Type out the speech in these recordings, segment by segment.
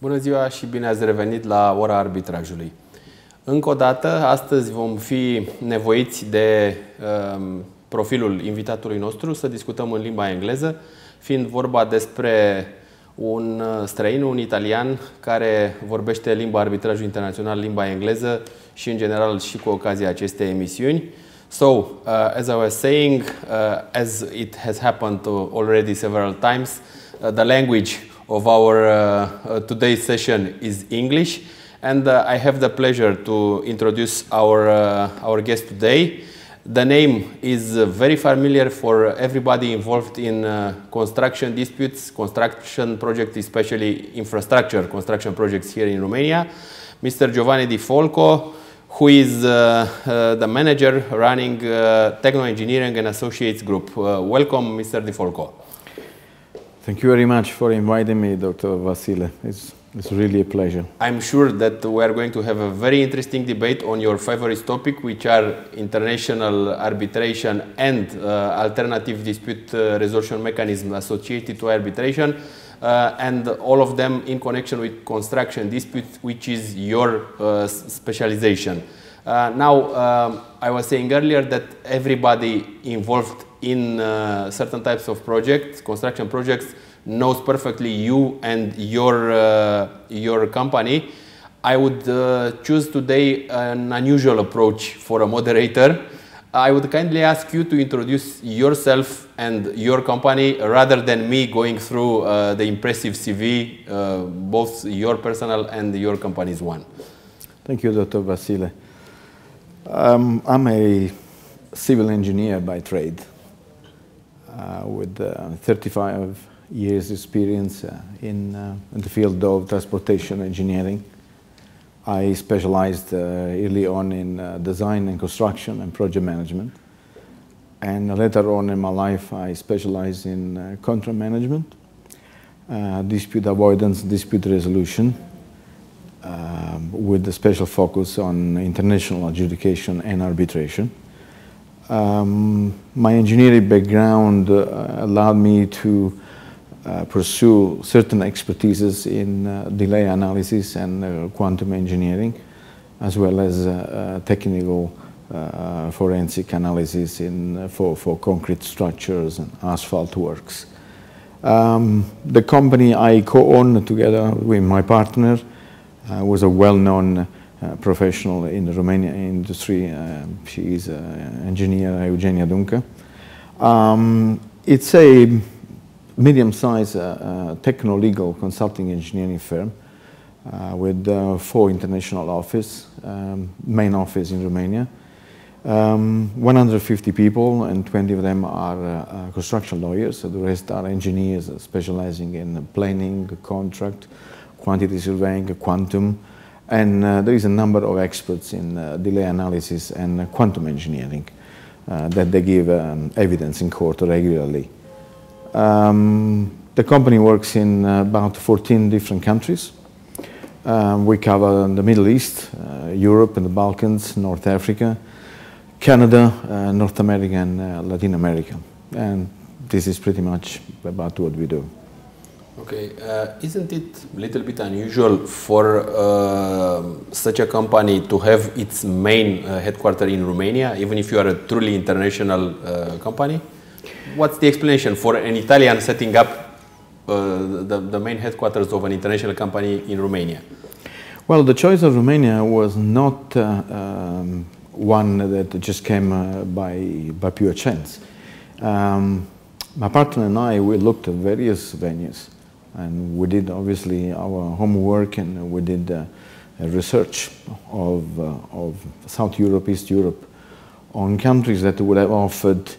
Bună ziua și bine ați revenit la Ora Arbitrajului. Încă o dată, astăzi vom fi nevoiți de profilul invitatului nostru să discutăm în limba engleză, fiind vorba despre un străin, un italian, care vorbește limba arbitrajului internațional, limba engleză și în general și cu ocazia acestei emisiuni. So, as I was saying, as it has happened already several times, the language of our today's session is English, and I have the pleasure to introduce our guest today. The name is very familiar for everybody involved in construction disputes, construction projects, especially infrastructure construction projects here in Romania. Mr. Giovanni Di Folco, who is the manager running Techno Engineering and Associates Group. Welcome, Mr. Di Folco. Thank you very much for inviting me, Dr. Vasile. It's really a pleasure. I'm sure that we are going to have a very interesting debate on your favorite topic, which are international arbitration and alternative dispute resolution mechanisms associated to arbitration, and all of them in connection with construction disputes, which is your specialization. I was saying earlier that everybody involved in certain types of projects, construction projects, knows perfectly you and your company. I would choose today an unusual approach for a moderator. I would kindly ask you to introduce yourself and your company rather than me going through the impressive CV, both your personal and your company's one. Thank you, Dr. Vasile. I'm a civil engineer by trade with 35 years experience in the field of transportation engineering. I specialized early on in design and construction and project management. And later on in my life, I specialized in contract management, dispute avoidance, dispute resolution, with a special focus on international adjudication and arbitration. My engineering background allowed me to pursue certain expertises in delay analysis and quantum engineering, as well as technical forensic analysis for concrete structures and asphalt works. The company I co-own together with my partner was a well-known professional in the Romanian industry. She is engineer Eugenia Dunca. It's a medium-sized techno-legal consulting engineering firm with 4 international offices, main office in Romania. 150 people, and 20 of them are construction lawyers. So the rest are engineers specializing in planning, contract, quantity surveying, quantum, and there is a number of experts in delay analysis and quantum engineering that they give evidence in court regularly. The company works in about 14 different countries. We cover the Middle East, Europe and the Balkans, North Africa, Canada, North America and Latin America. And this is pretty much about what we do. Okay, isn't it a little bit unusual for such a company to have its main headquarters in Romania, even if you are a truly international company? What's the explanation for an Italian setting up the main headquarters of an international company in Romania? Well, the choice of Romania was not one that just came by pure chance. My partner and I, we looked at various venues, and we did obviously our homework, and we did research of South Europe, East Europe, on countries that would have offered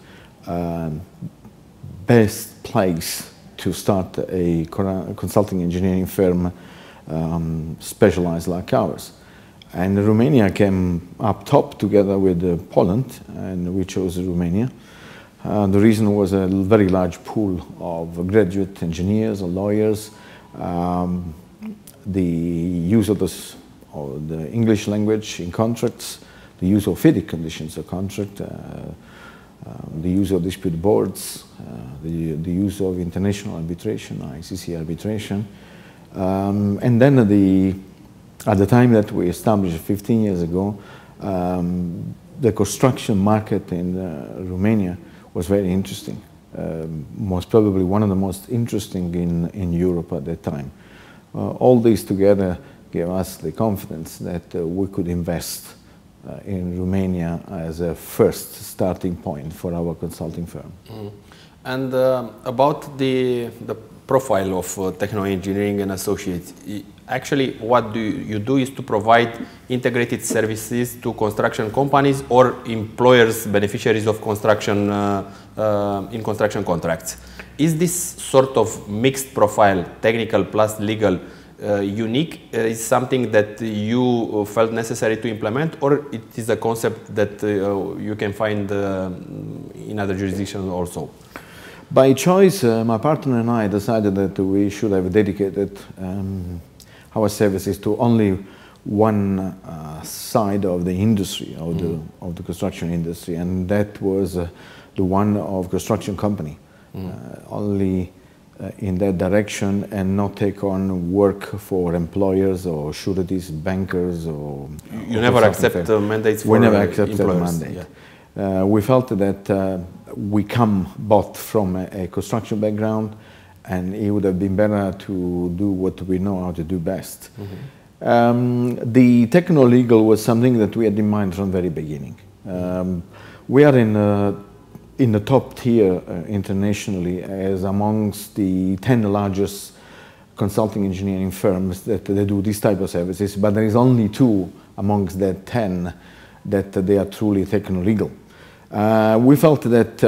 best place to start a consulting engineering firm specialized like ours. And Romania came up top together with Poland, and we chose Romania. The reason was a very large pool of graduate engineers or lawyers, the use of the English language in contracts, the use of FIDIC conditions of contract, the use of dispute boards, the use of international arbitration, ICC arbitration, And then at the time that we established 15 years ago, the construction market in Romania was very interesting. Most probably one of the most interesting in Europe at that time. All these together gave us the confidence that we could invest in Romania as a first starting point for our consulting firm. Mm. And about the profile of techno engineering and associates, actually what you do is to provide integrated services to construction companies or employers, beneficiaries of construction in construction contracts. Is this sort of mixed profile, technical plus legal, unique? Is something that you felt necessary to implement, or it is a concept that you can find in other jurisdictions also? By choice, my partner and I decided that we should have dedicated our services to only one side of the industry, of the construction industry, and that was the one of construction company. Only in that direction, and not take on work for employers or sureties, bankers, or you never accept mandates for we never accepted a employers. mandate. Yeah. We felt that we come both from a construction background, and it would have been better to do what we know how to do best. The techno-legal was something that we had in mind from the very beginning. We are in the top tier internationally as amongst the 10 largest consulting engineering firms that they do this type of services, but there is only 2 amongst that 10 that they are truly techno-legal. We felt that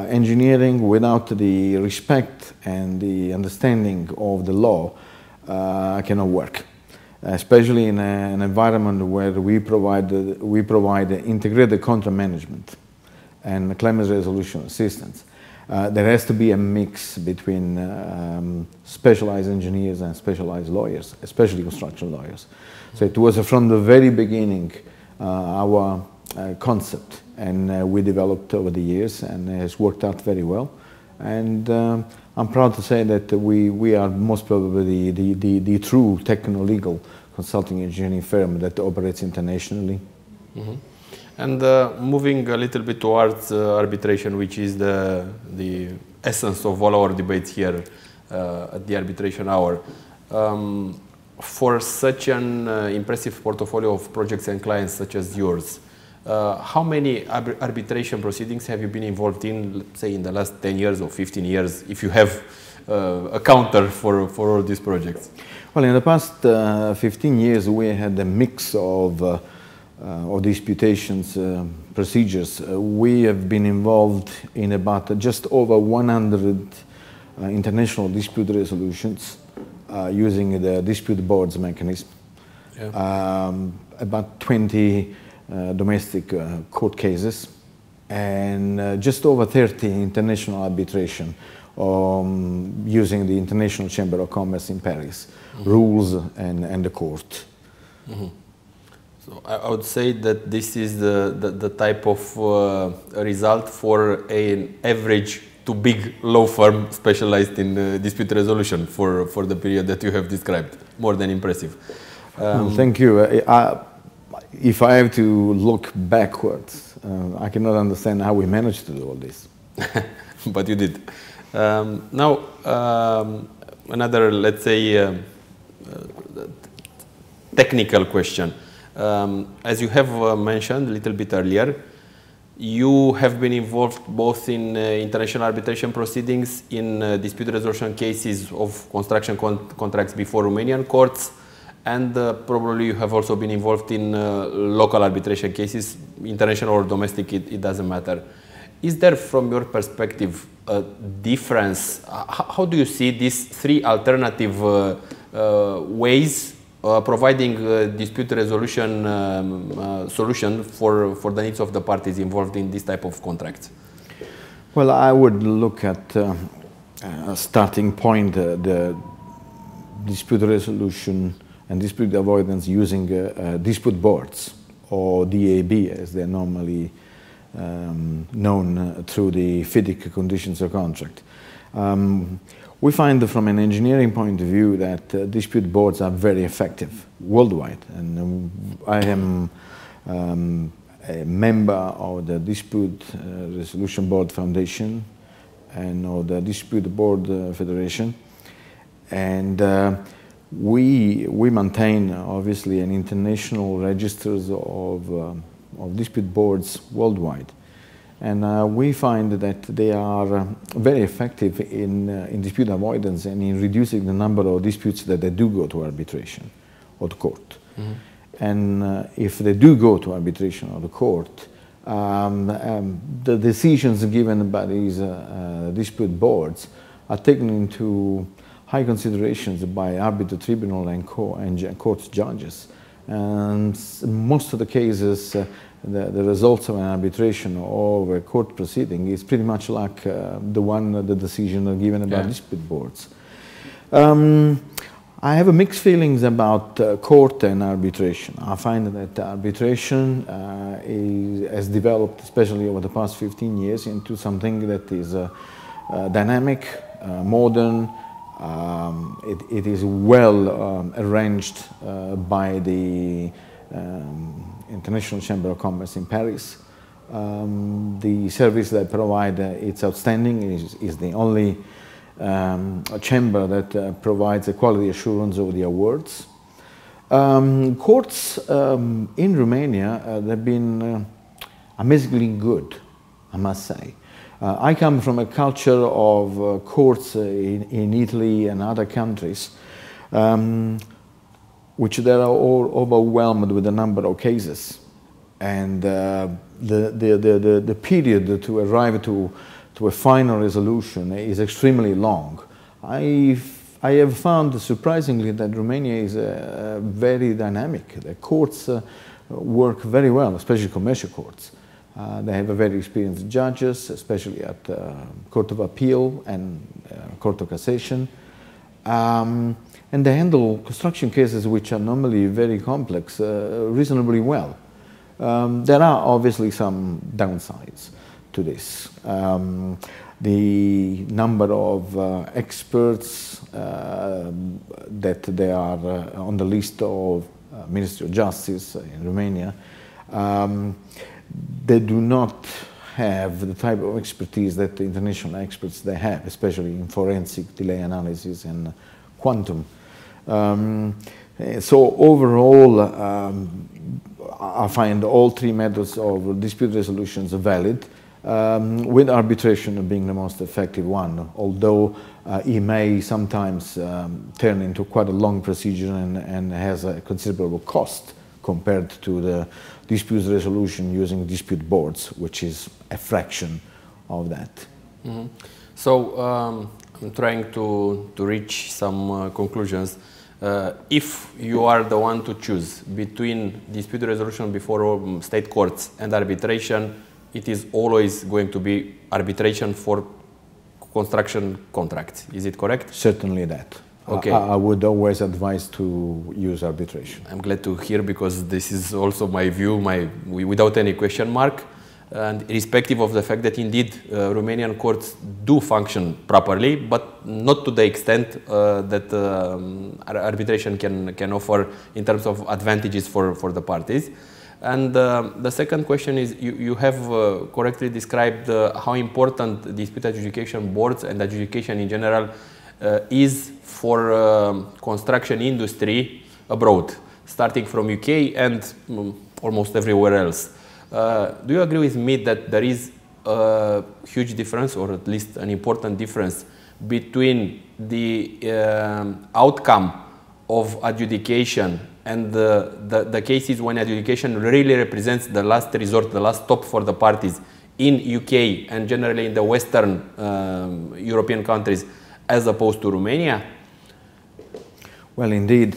engineering without the respect and the understanding of the law cannot work, especially in an environment where we provide integrated contract management and claims resolution assistance. There has to be a mix between specialized engineers and specialized lawyers, especially construction lawyers. So it was from the very beginning our concept, and we developed over the years, and it has worked out very well. And I'm proud to say that we are most probably the true techno-legal consulting engineering firm that operates internationally. And moving a little bit towards arbitration, which is the essence of all our debates here at the arbitration hour. For such an impressive portfolio of projects and clients such as yours, how many arbitration proceedings have you been involved in, let's say, in the last 10 years or 15 years, if you have a counter for all these projects? Well, in the past 15 years, we had a mix of disputations procedures. We have been involved in about just over 100 international dispute resolutions using the dispute boards mechanism. Yeah. About 20 domestic court cases, and just over 30 international arbitration using the International Chamber of Commerce in Paris, rules and the court. So I would say that this is the type of result for an average to big law firm specialized in dispute resolution for the period that you have described. More than impressive. Thank you. If I have to look backwards, I cannot understand how we managed to do all this. But you did. Now, another, let's say, technical question. As you have mentioned a little bit earlier, you have been involved both in international arbitration proceedings, in dispute resolution cases of construction contracts before Romanian courts, and probably you have also been involved in local arbitration cases, international or domestic, it doesn't matter. Is there, from your perspective, a difference? How do you see these 3 alternative ways providing dispute resolution solution for the needs of the parties involved in this type of contracts? Well, I would look at a starting point, the dispute resolution and dispute avoidance using dispute boards, or DAB as they're normally known through the FIDIC conditions of contract. We find from an engineering point of view that dispute boards are very effective worldwide. And I am a member of the Dispute Resolution Board Foundation and of the Dispute Board Federation. And we maintain, obviously, an international registers of dispute boards worldwide. And we find that they are very effective in dispute avoidance and in reducing the number of disputes that they do go to arbitration or to court. Mm-hmm. And if they do go to arbitration or the court, the decisions given by these dispute boards are taken into high considerations by arbiter tribunal and court judges. And most of the cases, the results of an arbitration or a court proceeding is pretty much like the decision given by dispute boards. I have mixed feelings about court and arbitration. I find that arbitration has developed, especially over the past 15 years, into something that is dynamic, modern. It is well arranged by the International Chamber of Commerce in Paris. The service they provide, it's outstanding. Is the only chamber that provides a quality assurance over the awards. Courts in Romania, they've been amazingly good, I must say. I come from a culture of courts in Italy and other countries, which they are all overwhelmed with a number of cases. And the period to arrive to a final resolution is extremely long. I have found surprisingly that Romania is very dynamic. The courts work very well, especially commercial courts. They have a very experienced judges, especially at Court of Appeal and Court of Cassation. And they handle construction cases which are normally very complex reasonably well. There are obviously some downsides to this. The number of experts that they are on the list of Ministry of Justice in Romania, they do not have the type of expertise that the international experts they have, especially in forensic delay analysis and quantum. So overall, I find all three methods of dispute resolutions valid, with arbitration being the most effective one, although it may sometimes turn into quite a long procedure and has a considerable cost compared to the dispute resolution using dispute boards, which is a fraction of that. Mm-hmm. So I'm trying to reach some conclusions. If you are the one to choose between dispute resolution before state courts and arbitration, it is always going to be arbitration for construction contracts. Is it correct? Certainly that. Okay. I would always advise to use arbitration. I'm glad to hear, because this is also my view, without any question mark. And irrespective of the fact that indeed Romanian courts do function properly, but not to the extent that arbitration can offer in terms of advantages for the parties. And the second question is, you have correctly described how important dispute adjudication boards and adjudication in general is for construction industry abroad, starting from UK and almost everywhere else. Do you agree with me that there is a huge difference, or at least an important difference, between the outcome of adjudication and the cases when adjudication really represents the last resort, the last stop for the parties in UK and generally in the Western European countries, as opposed to Romania? Well, indeed,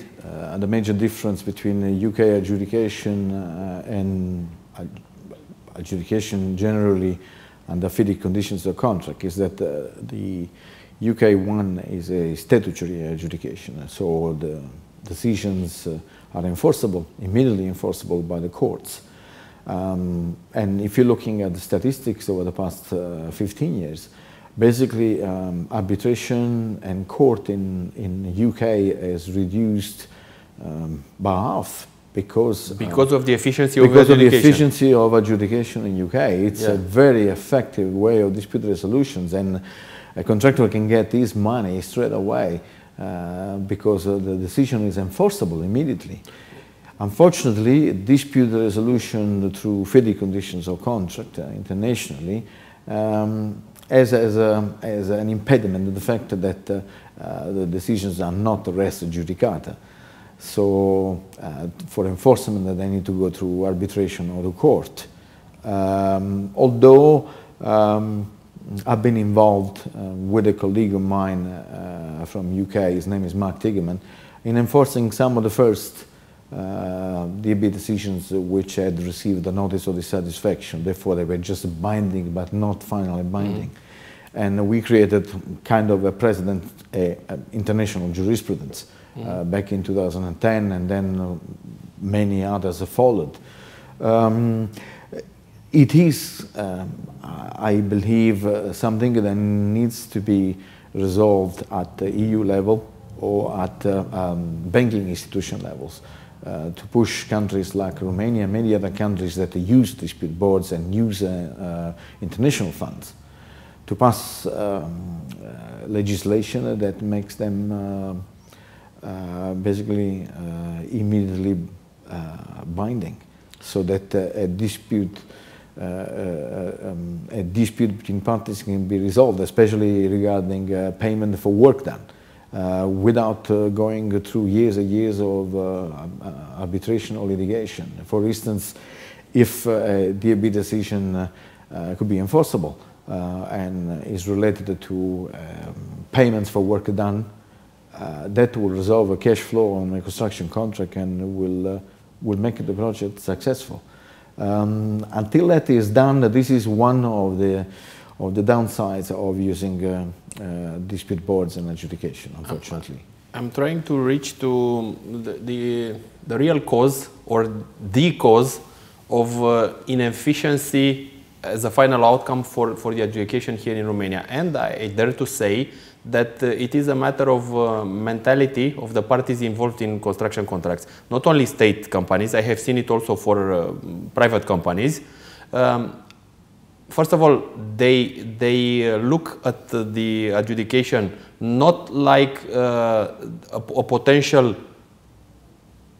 the major difference between the UK adjudication and adjudication generally under FIDIC conditions of contract is that the UK one is a statutory adjudication, so the decisions are enforceable, immediately enforceable by the courts. And if you're looking at the statistics over the past 15 years, Basically, arbitration and court in UK is reduced by half because of the efficiency of the efficiency of adjudication in UK. It's a very effective way of dispute resolutions, and a contractor can get his money straight away because the decision is enforceable immediately. Unfortunately, dispute resolution through FIDI conditions of contract internationally as an impediment to the fact that the decisions are not res judicata. So for enforcement they need to go through arbitration or the court. Although I've been involved with a colleague of mine from UK, his name is Mark Tigeman, in enforcing some of the first DB decisions which had received a notice of dissatisfaction. Therefore they were just binding but not finally binding. And we created kind of a precedent, international jurisprudence back in 2010, and then many others followed. It is, I believe, something that needs to be resolved at the EU level or at banking institution levels to push countries like Romania and many other countries that use dispute boards and use international funds to pass legislation that makes them basically immediately binding, so that a dispute between parties can be resolved, especially regarding payment for work done, without going through years and years of arbitration or litigation. For instance, if a DAB decision could be enforceable and is related to payments for work done, that will resolve a cash flow on a construction contract and will make the project successful. Until that is done, this is one of the downsides of using dispute boards and adjudication, unfortunately. I'm trying to reach to the real cause or the cause of inefficiency as a final outcome for the adjudication here in Romania. And I dare to say that it is a matter of mentality of the parties involved in construction contracts. Not only state companies, I have seen it also for private companies. First of all, they look at the adjudication not like a potential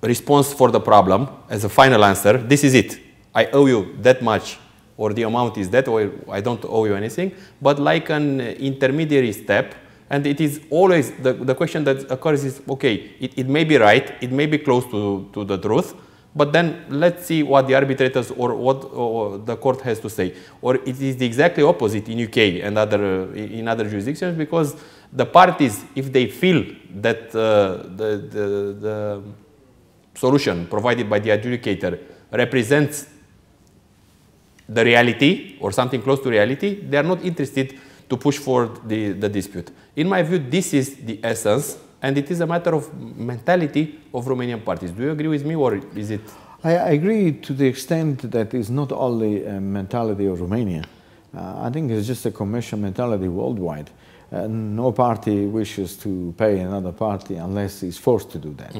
response for the problem as a final answer. This is it. I owe you that much, or the amount is that, or I don't owe you anything, but like an intermediary step. And it is always the question that occurs is, okay, it may be right, it may be close to the truth, but then let's see what the arbitrators or the court has to say. Or it is the exactly opposite in UK and in other jurisdictions, because the parties, if they feel that the solution provided by the adjudicator represents the reality or something close to reality, they are not interested to push forward the dispute. In my view, this is the essence, and it is a matter of mentality of Romanian parties. Do you agree with me, or is it? I agree to the extent that it's not only a mentality of Romania. I think it's just a commercial mentality worldwide. No party wishes to pay another party unless it's forced to do that.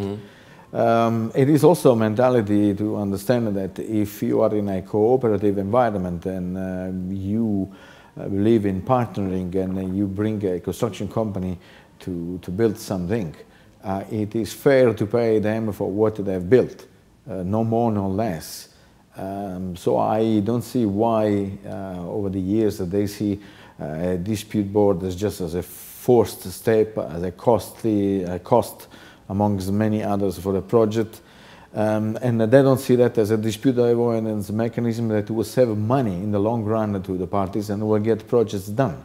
It is also a mentality to understand that if you are in a cooperative environment and you believe in partnering and you bring a construction company to build something, it is fair to pay them for what they have built, no more, no less. So I don't see why over the years that they see a dispute board as just as a forced step, as a cost amongst many others for the project. And they don't see that as a dispute avoidance mechanism that will save money in the long run to the parties and will get projects done.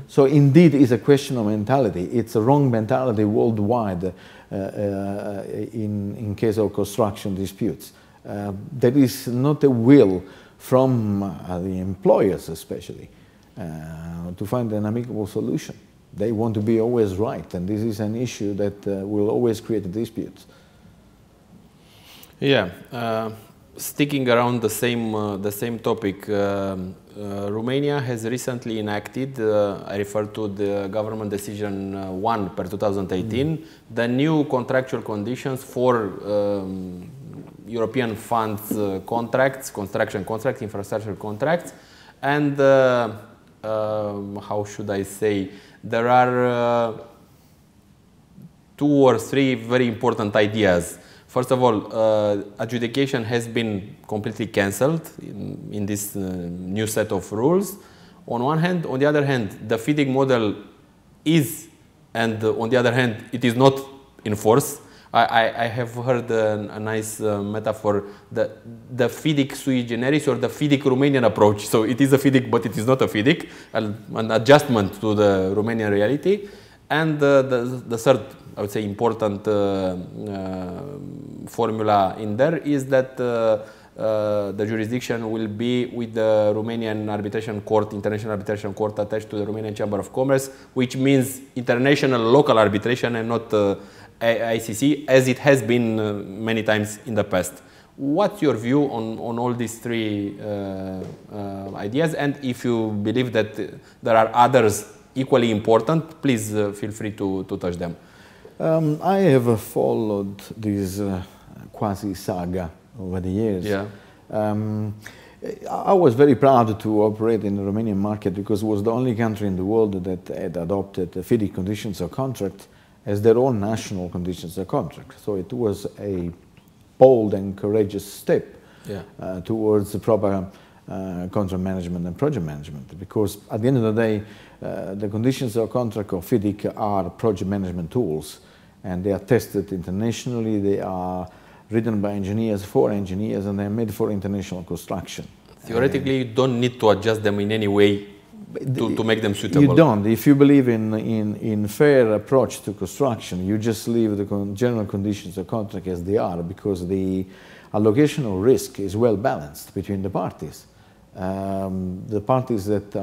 So indeed it's a question of mentality. It's a wrong mentality worldwide in case of construction disputes. There is not a will from the employers especially to find an amicable solution. They want to be always right, and this is an issue that will always create disputes. Yeah, sticking around the same topic, Romania has recently enacted, I refer to the government decision 1 per 2018, the new contractual conditions for European funds contracts, construction contracts, infrastructure contracts, and how should I say, there are 2 or 3 very important ideas. First of all, adjudication has been completely cancelled in this new set of rules. On one hand, on the other hand, the FIDIC model is, and on the other hand, it is not in force. I have heard a nice metaphor, the FIDIC sui generis or the FIDIC Romanian approach. So it is a FIDIC, but it is not a FIDIC, an adjustment to the Romanian reality. And the third, I would say, important formula in there is that the jurisdiction will be with the Romanian Arbitration Court, International Arbitration Court attached to the Romanian Chamber of Commerce, which means international local arbitration and not ICC, as it has been many times in the past. What's your view on all these 3 ideas? And if you believe that there are others equally important, please feel free to touch them. I have followed this quasi-saga over the years. Yeah. I was very proud to operate in the Romanian market because it was the only country in the world that had adopted the FIDIC conditions of contract as their own national conditions of contract. So it was a bold and courageous step towards the proper contract management and project management, because at the end of the day, the conditions of contract of FIDIC are project management tools, and they are tested internationally. They are written by engineers for engineers, and they are made for international construction. Theoretically, you don't need to adjust them in any way to make them suitable. You don't. If you believe in fair approach to construction, you just leave the general conditions of contract as they are, because the allocation of risk is well balanced between the parties. The parties that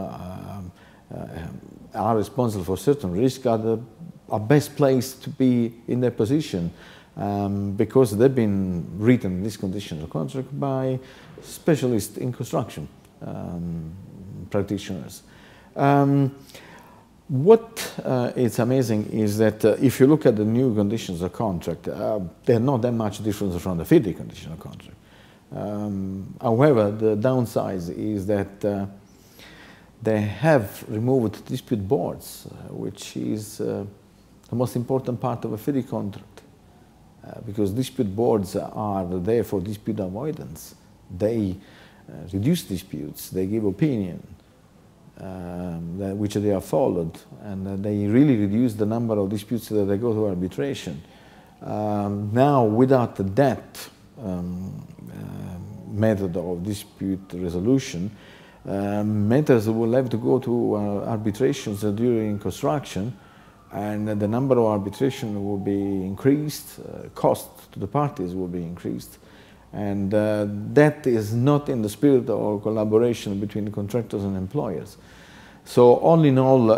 are responsible for certain risk are best placed to be in their position because they've been written in these conditions of contract by specialists in construction practitioners. What is amazing is that if you look at the new conditions of contract, they're not that much different from the FIDIC condition of contract. However, the downside is that they have removed dispute boards, which is the most important part of a FIDIC contract, because dispute boards are there for dispute avoidance. They reduce disputes, they give opinion, which they are followed, and they really reduce the number of disputes that they go to arbitration. Now, without that method of dispute resolution, matters will have to go to arbitrations during construction, and the number of arbitration will be increased, cost to the parties will be increased, and that is not in the spirit of collaboration between contractors and employers. So all in all,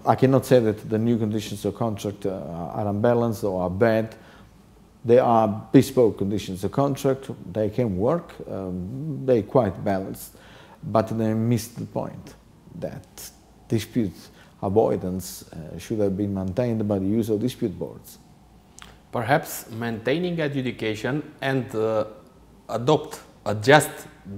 I cannot say that the new conditions of contract are unbalanced or are bad. They are bespoke conditions of contract. They can work. They're quite balanced, but they missed the point that dispute avoidance should have been maintained by the use of dispute boards. Perhaps maintaining adjudication and adjust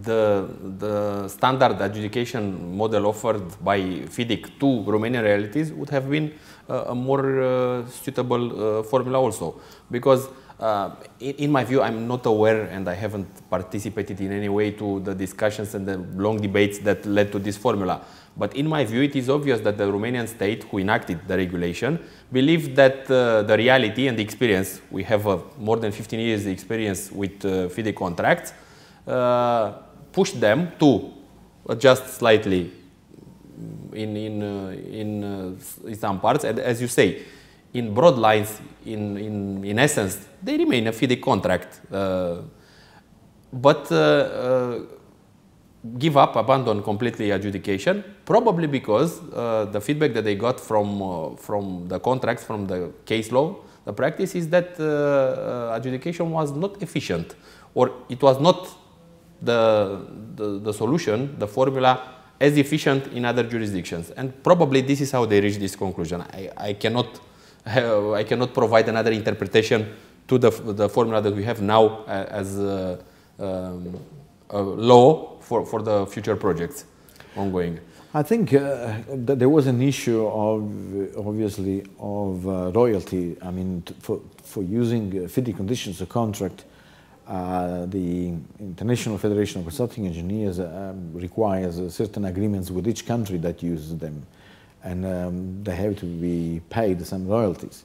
the standard adjudication model offered by FIDIC to Romanian realities would have been a more suitable formula also. Because in my view, I'm not aware, and I haven't participated in any way to the discussions and the long debates that led to this formula. But in my view, it is obvious that the Romanian state, who enacted the regulation, believed that the reality and the experience, we have more than 15 years experience with FIDIC contracts, pushed them to adjust slightly in some parts. And as you say, in broad lines, in essence, they remain a FIDIC contract. But give up, abandon completely adjudication, probably because the feedback that they got from the contracts, from the case law, the practice is that adjudication was not efficient, or it was not the solution, the formula as efficient in other jurisdictions. And probably this is how they reach this conclusion. I cannot provide another interpretation to the formula that we have now as a law for the future projects ongoing. I think that there was an issue of, obviously, of royalty. I mean, for using FIDI conditions of contract, the International Federation of Consulting Engineers requires certain agreements with each country that uses them, and they have to be paid some royalties.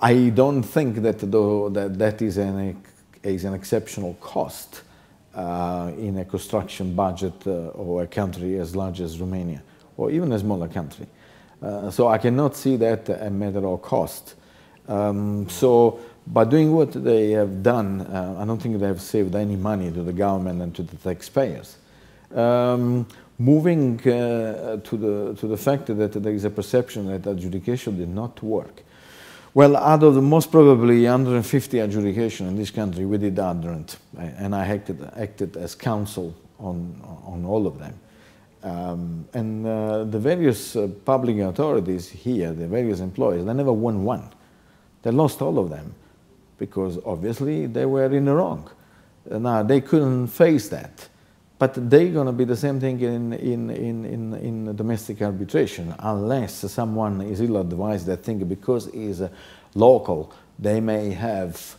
I don't think that that is an exceptional cost in a construction budget of a country as large as Romania, or even a smaller country. So I cannot see that a matter of cost. So by doing what they have done, I don't think they have saved any money to the government and to the taxpayers. Moving to the fact that there is a perception that adjudication did not work. Well, out of the most probably 150 adjudication in this country, we did 100, and I acted as counsel on all of them. And the various public authorities here, the various employees, they never won one. They lost all of them because obviously they were in the wrong. Now they couldn't face that. But they're going to be the same thing in domestic arbitration, unless someone is ill-advised that think because it's local, they may have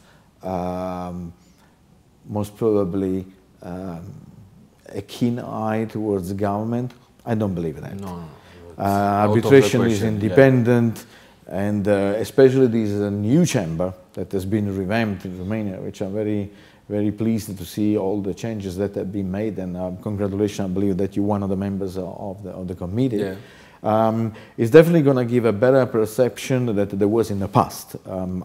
most probably a keen eye towards the government. I don't believe that. No. Arbitration is independent, yeah. And especially this new chamber that has been revamped in Romania, which I'm very pleased to see all the changes that have been made, and congratulations, I believe that you're one of the members of the committee. Yeah. It's definitely going to give a better perception that there was in the past.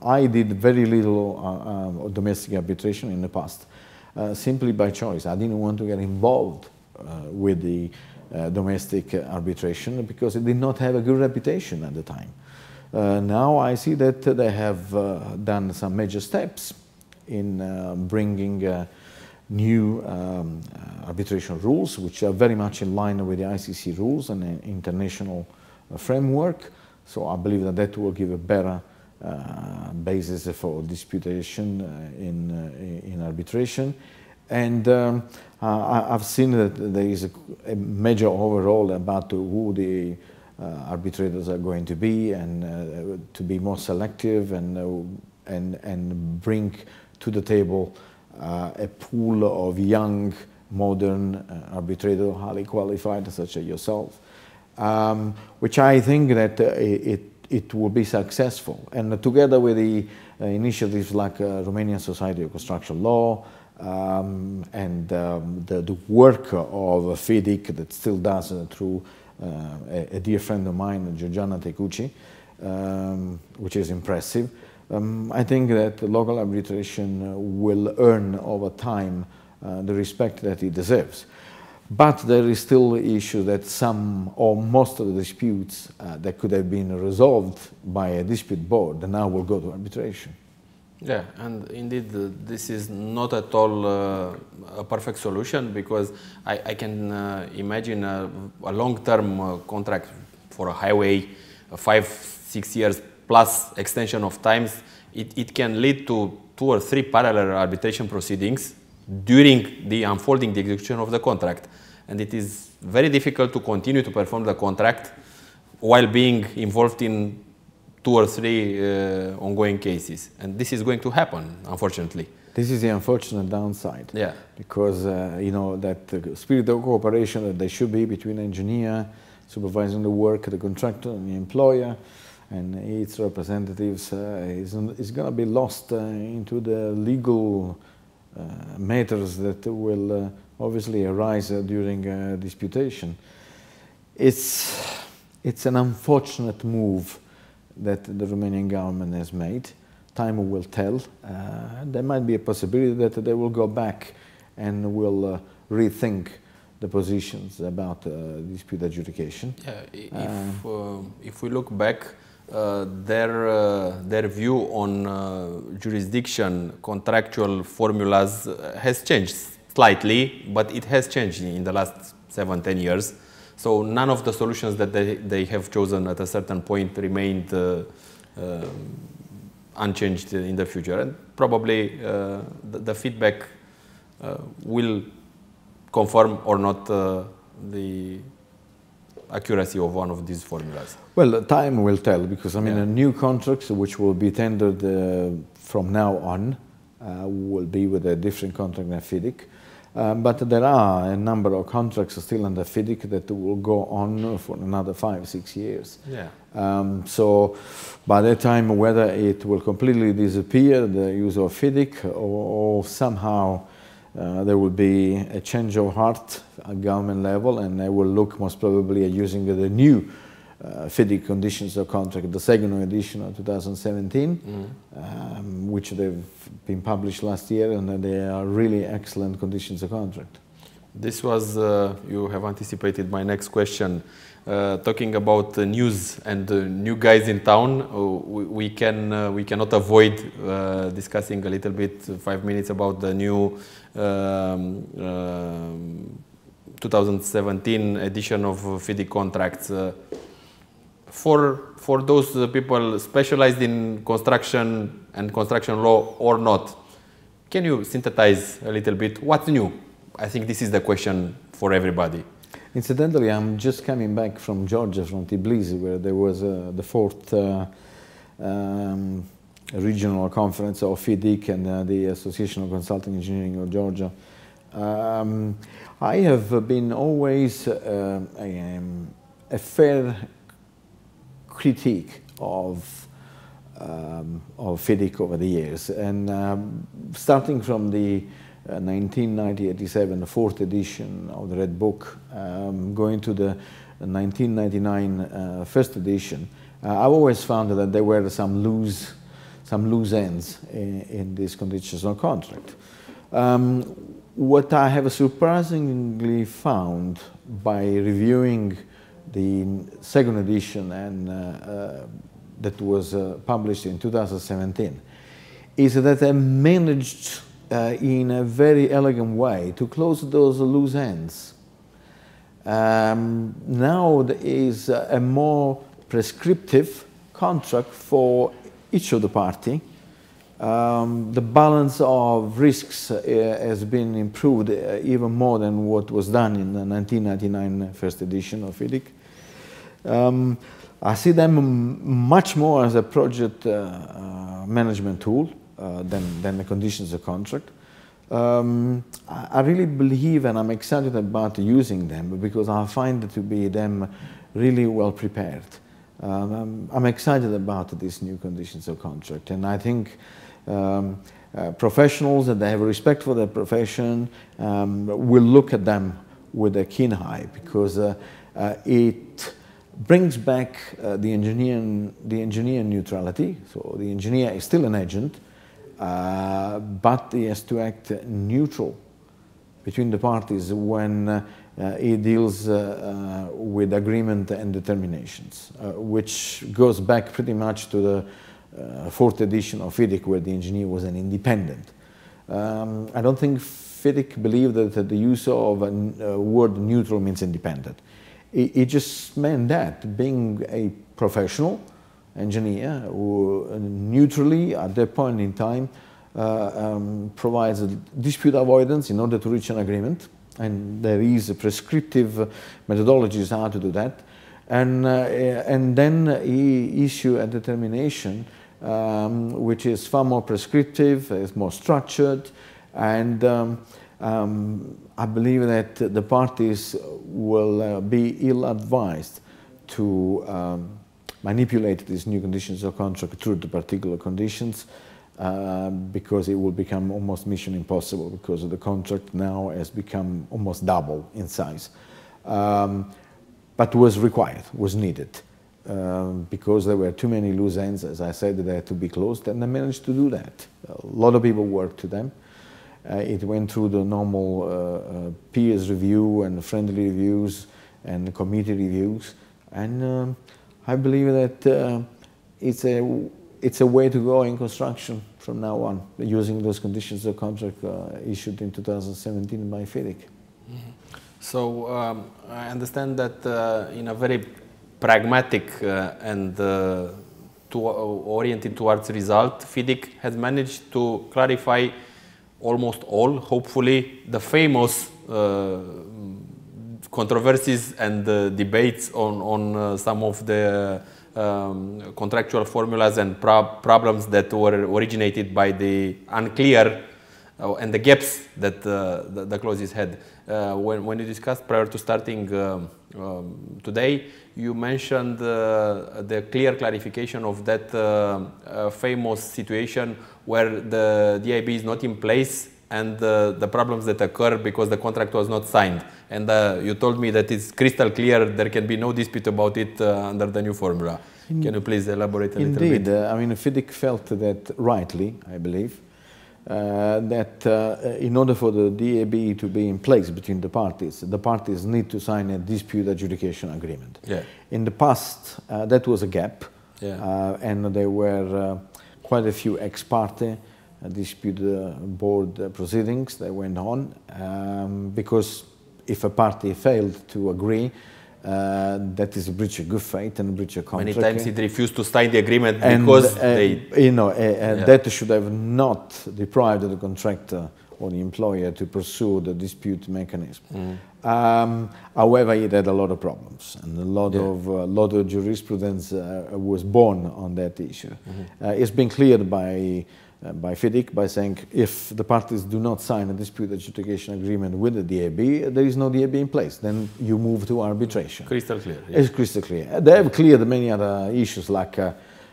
I did very little domestic arbitration in the past, simply by choice. I didn't want to get involved with the domestic arbitration because it did not have a good reputation at the time. Now I see that they have done some major steps in bringing new arbitration rules, which are very much in line with the ICC rules and the international framework. So I believe that that will give a better basis for disputation in arbitration. And I've seen that there is a major overhaul about who the arbitrators are going to be, and to be more selective and bring to the table a pool of young, modern arbitrators, highly qualified, such as yourself, which I think that it will be successful. And together with the initiatives like Romanian Society of Construction Law, and the work of FIDIC that still does through a dear friend of mine, Georgiana Tecuci, which is impressive. I think that local arbitration will earn over time the respect that it deserves. But there is still the issue that some or most of the disputes that could have been resolved by a dispute board now will go to arbitration. Yeah, and indeed this is not at all a perfect solution, because I can imagine a long-term contract for a highway, 5-6 years plus extension of times. It can lead to 2 or 3 parallel arbitration proceedings during the unfolding the execution of the contract. And it is very difficult to continue to perform the contract while being involved in 2 or 3 ongoing cases. And this is going to happen, unfortunately. This is the unfortunate downside. Yeah. Because, you know, that the spirit of cooperation that there should be between the engineer supervising the work, the contractor and the employer and its representatives is going to be lost into the legal matters that will obviously arise during disputation. It's an unfortunate move that the Romanian government has made. Time will tell. There might be a possibility that they will go back and will rethink the positions about dispute adjudication. Yeah, if we look back, their view on jurisdiction, contractual formulas has changed slightly, but it has changed in the last 7-10 years. So none of the solutions that they have chosen at a certain point remained unchanged in the future. And probably the feedback will confirm or not the accuracy of one of these formulas. Well, time will tell, because I mean, Yeah. new contracts which will be tendered from now on will be with a different contract than FIDIC. But there are a number of contracts still under FIDIC that will go on for another 5-6 years. Yeah. So by that time, whether it will completely disappear, the use of FIDIC, or somehow there will be a change of heart at government level, and they will look most probably at using the new FIDIC conditions of contract, the second edition of 2017, which they've been published last year, and they are really excellent conditions of contract. This was, you have anticipated my next question. Talking about news and new guys in town, we cannot avoid discussing a little bit, 5 minutes, about the new 2017 edition of FIDIC contracts. For those people specialized in construction and construction law or not, can you synthesize a little bit what's new? I think this is the question for everybody. Incidentally, I'm just coming back from Georgia, from Tbilisi, where there was the 4th regional conference of FIDIC and the Association of Consulting Engineering of Georgia. I have been always a fair critique of FIDIC over the years, and starting from the 1990-87, the 4th edition of the Red Book, going to the 1999 first edition, I've always found that there were some loose ends in these conditions of contract. What I have surprisingly found by reviewing the second edition and that was published in 2017 is that they managed in a very elegant way to close those loose ends. Now there is a more prescriptive contract for each of the party. The balance of risks has been improved even more than what was done in the 1999 first edition of FIDIC. I see them much more as a project management tool than the conditions of contract. I really believe, and I'm excited about using them, because I find to be them really well prepared. I'm excited about these new conditions of contract, and I think professionals that have respect for their profession will look at them with a keen eye, because it brings back the engineer neutrality. So the engineer is still an agent, but he has to act neutral between the parties when he deals with agreement and determinations, which goes back pretty much to the 4th edition of FIDIC, where the engineer was an independent. I don't think FIDIC believed that the use of a word neutral means independent. It just meant that being a professional engineer who neutrally at that point in time provides a dispute avoidance in order to reach an agreement, and there is a prescriptive methodologies how to do that, and then he issue a determination which is far more prescriptive, is more structured, and I believe that the parties will be ill-advised to manipulate these new conditions of contract through the particular conditions, because it will become almost mission impossible, because the contract now has become almost double in size. But was required, was needed, because there were too many loose ends, as I said, they had to be closed, and they managed to do that. A lot of people worked to them. It went through the normal peers review and friendly reviews and committee reviews, and I believe that it's a way to go in construction from now on, using those conditions of contract issued in 2017 by FIDIC. So I understand that in a very pragmatic and oriented towards result, FIDIC has managed to clarify almost all, hopefully, the famous controversies and debates on some of the contractual formulas and problems that were originated by the unclear and the gaps that the clauses had. When you discussed prior to starting today, you mentioned the clear clarification of that famous situation where the DIB is not in place and the problems that occur because the contract was not signed. And you told me that it's crystal clear, there can be no dispute about it under the new formula. Can you please elaborate a little bit? Indeed, I mean, FIDIC felt that rightly, I believe, that in order for the DAB to be in place between the parties need to sign a dispute adjudication agreement. Yeah. In the past, that was a gap, yeah. And there were quite a few ex parte dispute board proceedings that went on, because if a party failed to agree, that is a breach of good faith and a breach of contract. Many times it refused to sign the agreement because that should have not deprived the contractor or the employer to pursue the dispute mechanism. However, it had a lot of problems, and a lot of jurisprudence was born on that issue. It's been cleared by FIDIC by saying if the parties do not sign a dispute adjudication agreement with the DAB, there is no DAB in place. Then you move to arbitration. Crystal clear. Yeah. It's crystal clear. They have cleared many other issues like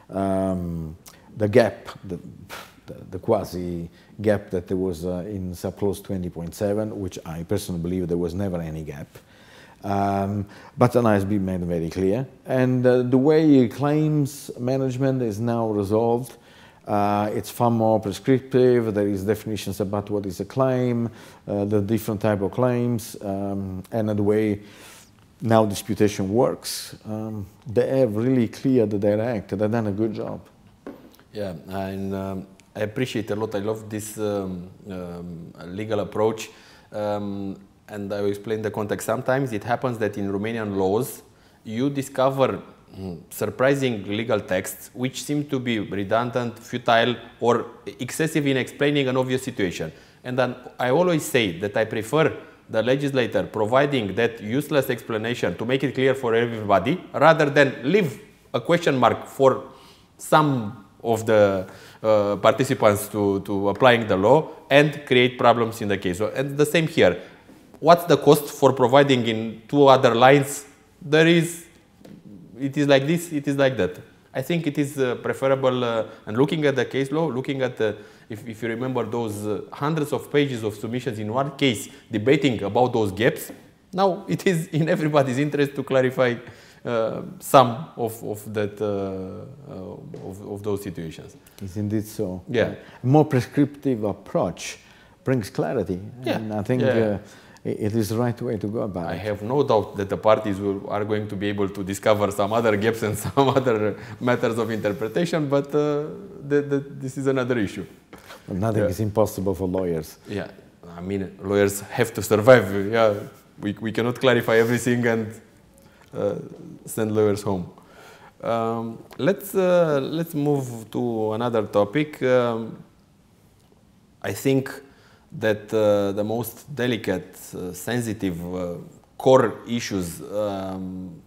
the gap, the quasi gap that there was in subclause 20.7, which I personally believe there was never any gap. But now has been made very clear. And the way claims management is now resolved, it's far more prescriptive. There is definitions about what is a claim, the different type of claims, and the way now disputation works. They have really cleared their act. They've done a good job. Yeah, and I appreciate a lot. I love this legal approach, and I will explain the context. Sometimes it happens that in Romanian laws, you discover surprising legal texts which seem to be redundant, futile, or excessive in explaining an obvious situation. And then I always say that I prefer the legislator providing that useless explanation to make it clear for everybody, rather than leave a question mark for some of the participants to applying the law and create problems in the case. So, and the same here. What's the cost for providing in two other lines? It is like this, it is like that. I think it is preferable, and looking at the case law, looking at, if you remember those hundreds of pages of submissions in one case debating about those gaps, now it is in everybody's interest to clarify some of those situations. It's indeed so. Yeah. A more prescriptive approach brings clarity. Yeah. And I think it is the right way to go about it. I have no doubt that the parties are going to be able to discover some other gaps and some other matters of interpretation, but this is another issue. Well, nothing is impossible for lawyers. Yeah, I mean, lawyers have to survive. Yeah, we cannot clarify everything and send lawyers home. Let's move to another topic. I think that the most delicate, sensitive, core issues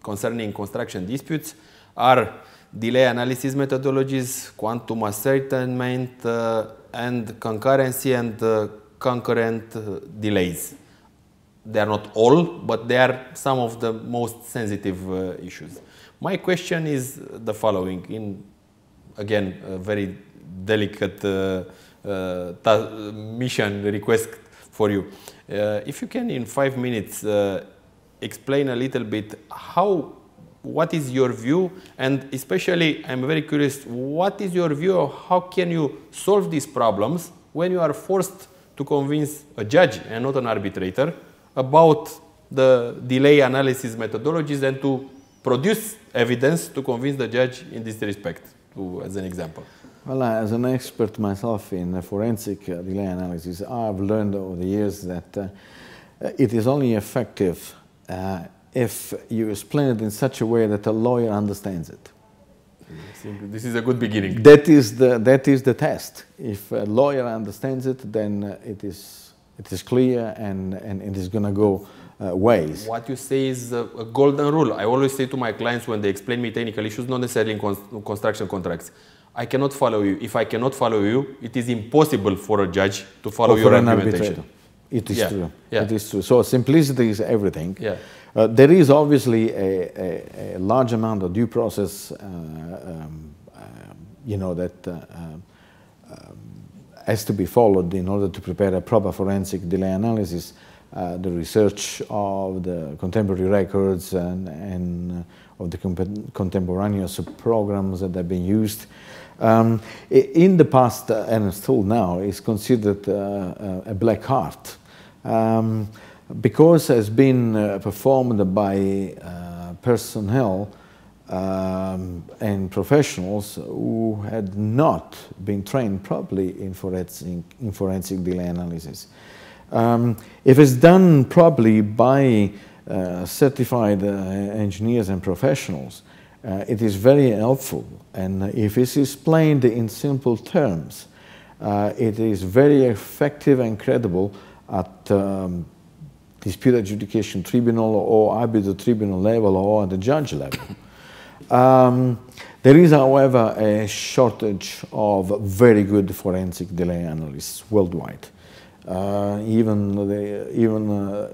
concerning construction disputes are delay analysis methodologies, quantum ascertainment, and concurrency and concurrent delays. They are not all, but they are some of the most sensitive issues. My question is the following, in, again, a very delicate mission request for you. If you can, in 5 minutes, explain a little bit what is your view, and especially I'm very curious, what is your view of how can you solve these problems when you are forced to convince a judge and not an arbitrator about the delay analysis methodologies and to produce evidence to convince the judge in this respect, as an example? Well, as an expert myself in forensic delay analysis, I've learned over the years that it is only effective if you explain it in such a way that a lawyer understands it. This is a good beginning. That is the test. If a lawyer understands it, then it is clear and it is going to go ways. What you say is a golden rule. I always say to my clients when they explain me technical issues, not necessarily in construction contracts, I cannot follow you. If I cannot follow you, it is impossible for a judge to follow your argumentation. It is true. Yeah. It is true. So simplicity is everything. Yeah. There is obviously a large amount of due process, you know, that has to be followed in order to prepare a proper forensic delay analysis. The research of the contemporary records and of the contemporaneous programs that have been used. In the past, and still now, is considered a black art. Because it has been performed by personnel and professionals who had not been trained properly in forensic delay analysis. If it's done properly by certified engineers and professionals, it is very helpful. And if it's explained in simple terms, it is very effective and credible at dispute adjudication tribunal or arbitral tribunal level or at the judge level. There is, however, a shortage of very good forensic delay analysts worldwide. Even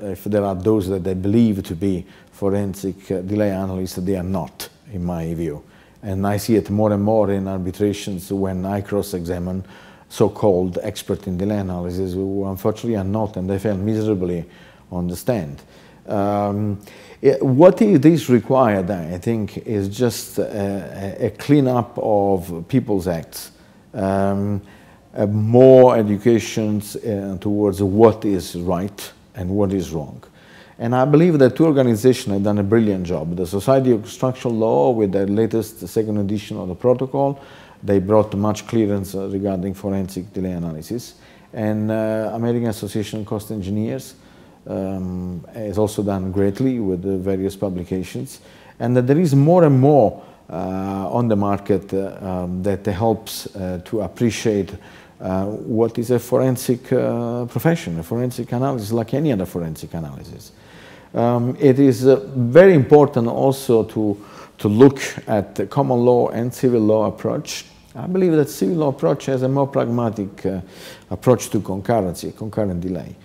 if there are those that they believe to be forensic delay analysts, they are not, in my view. And I see it more and more in arbitrations when I cross-examine so-called expert in delay analysis who unfortunately are not, and they fail miserably on the stand. What is required, I think, is just a clean-up of people's acts. More education towards what is right and what is wrong. And I believe that two organizations have done a brilliant job. The Society of Construction Law, with the latest second edition of the protocol, they brought much clearance regarding forensic delay analysis. And American Association of Cost Engineers has also done greatly with the various publications. And that there is more and more on the market that helps to appreciate what is a forensic profession, a forensic analysis, like any other forensic analysis. It is very important also to look at the common law and civil law approach. I believe that civil law approach has a more pragmatic approach to concurrency, concurrent delay.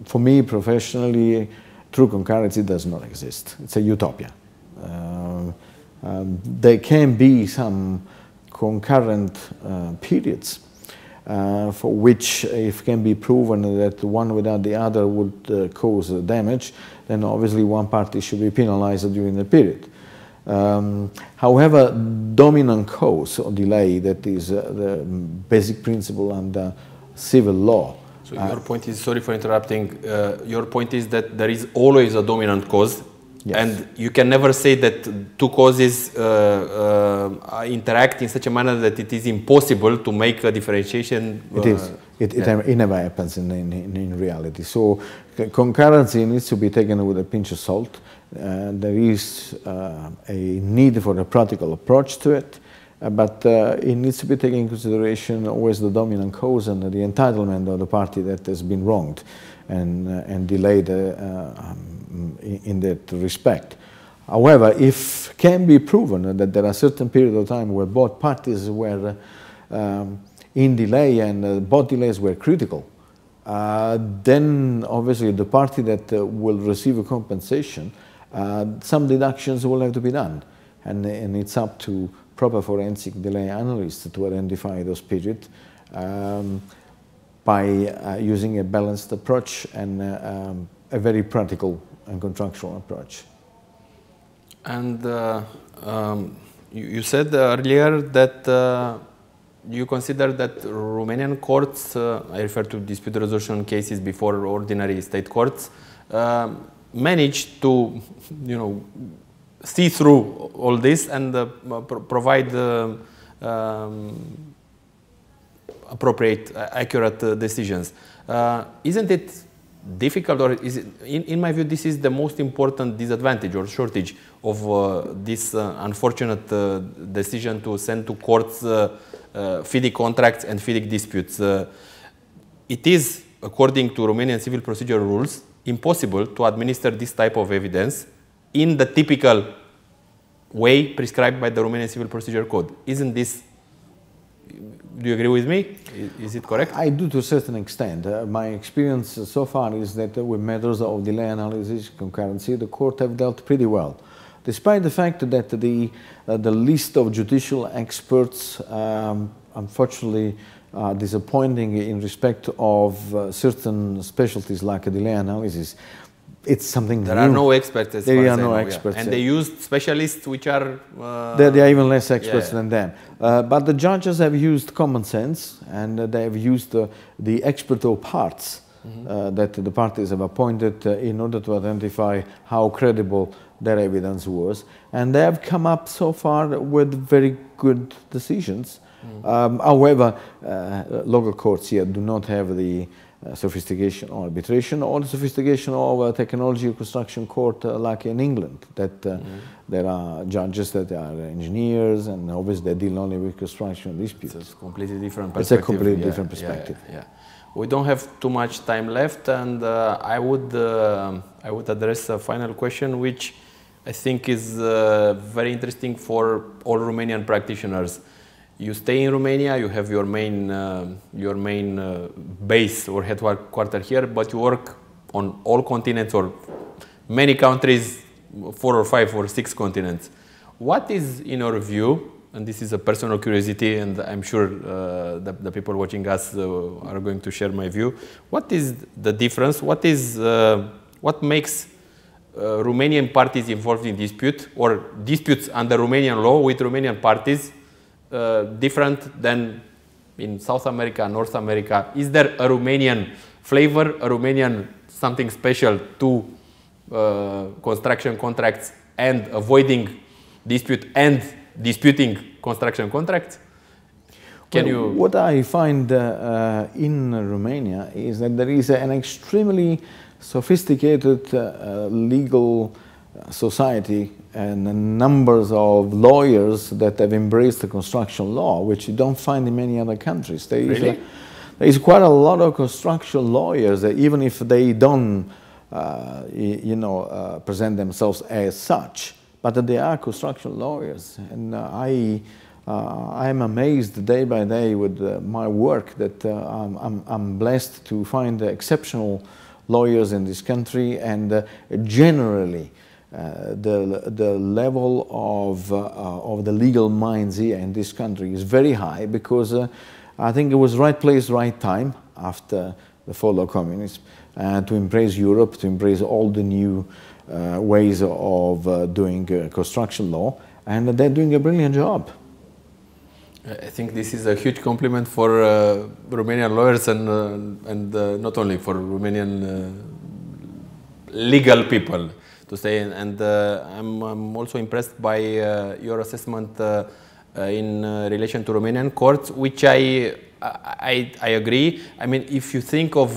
For me, professionally, true concurrency does not exist. It's a utopia. There can be some concurrent periods for which, if it can be proven that one without the other would cause damage, then obviously one party should be penalized during the period. However, dominant cause or delay, that is the basic principle under civil law. So your point is, sorry for interrupting, your point is that there is always a dominant cause. Yes. And you can never say that two causes interact in such a manner that it is impossible to make a differentiation. It is. It never happens in reality. So concurrency needs to be taken with a pinch of salt. There is a need for a practical approach to it, but it needs to be taken into consideration always the dominant cause and the entitlement of the party that has been wronged and delayed in that respect. However, if can be proven that there are certain periods of time where both parties were in delay and both delays were critical, then obviously the party that will receive a compensation, some deductions will have to be done. And it's up to proper forensic delay analysts to identify those periods by using a balanced approach and a very practical and contractual approach. And you said earlier that you consider that Romanian courts, I refer to dispute resolution cases before ordinary state courts, managed to, see through all this and provide appropriate, accurate decisions. Isn't it difficult, or is it, in my view, this is the most important disadvantage or shortage of this unfortunate decision to send to courts FIDIC contracts and FIDIC disputes. It is, according to Romanian civil procedure rules, impossible to administer this type of evidence in the typical way prescribed by the Romanian Civil Procedure Code. Isn't this, do you agree with me? Is it correct? I do to a certain extent. My experience so far is that with matters of delay analysis, concurrency, the court have dealt pretty well. Despite the fact that the list of judicial experts, unfortunately, disappointing in respect of certain specialties like delay analysis. It's something there are no experts as there are no experts, and they used specialists which are they are even less experts than them. But the judges have used common sense, and they have used the expert parts that the parties have appointed in order to identify how credible their evidence was, and they have come up so far with very good decisions. However, local courts here do not have the sophistication of arbitration or the sophistication of a technology construction court like in England, that there are judges that are engineers, and obviously they deal only with construction disputes. It's a completely different perspective. It's a completely different perspective. We don't have too much time left, and I would address a final question, which I think is very interesting for all Romanian practitioners. You stay in Romania, you have your main base or headquarter here, but you work on all continents or many countries, 4 or 5 or 6 continents. What is, in your view, and this is a personal curiosity, and I'm sure the people watching us are going to share my view, what is the difference? What makes Romanian parties involved in dispute or disputes under Romanian law with Romanian parties different than in South America, North America? Is there a Romanian flavor, a Romanian something special to construction contracts and avoiding dispute and disputing construction contracts? What I find in Romania is that there is an extremely sophisticated legal society and numbers of lawyers that have embraced the construction law, which you don't find in many other countries. There is quite a lot of construction lawyers that, even if they don't, present themselves as such, but they are construction lawyers. And I am amazed day by day with my work that I'm blessed to find exceptional lawyers in this country, and generally the level of the legal minds here in this country is very high, because I think it was right place, right time after the fall of communism to embrace Europe, to embrace all the new ways of doing construction law, and they're doing a brilliant job. I think this is a huge compliment for Romanian lawyers and not only for Romanian legal people, to say. And I'm also impressed by your assessment in relation to Romanian courts, which I agree. I mean, if you think of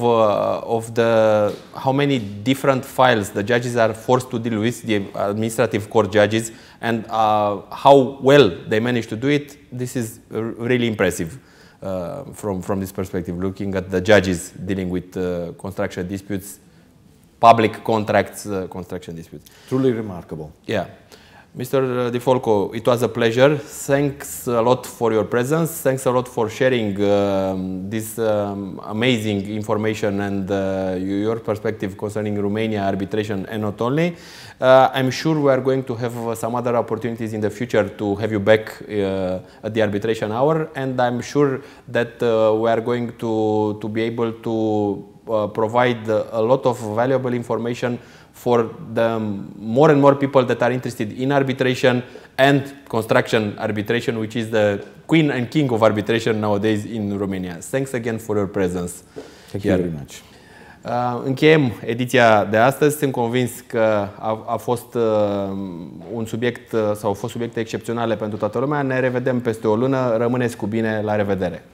how many different files the judges are forced to deal with, the administrative court judges, and how well they manage to do it, this is really impressive from this perspective, looking at the judges dealing with construction disputes, public contracts, construction disputes. Truly remarkable. Yeah. Mr. Di Folco, it was a pleasure. Thanks a lot for your presence. Thanks a lot for sharing this amazing information and your perspective concerning Romania arbitration, and not only. I'm sure we are going to have some other opportunities in the future to have you back at the arbitration hour, and I'm sure that we are going to be able to provide a lot of valuable information for the more and more people that are interested in arbitration and construction arbitration, which is the queen and king of arbitration nowadays in Romania. Thanks again for your presence. Thank you very much. Încheiem ediția de astăzi. Sunt convins că a fost un subiect sau au fost subiecte excepționale pentru toată lumea. Ne revedem peste o lună. Rămâneți cu bine. La revedere!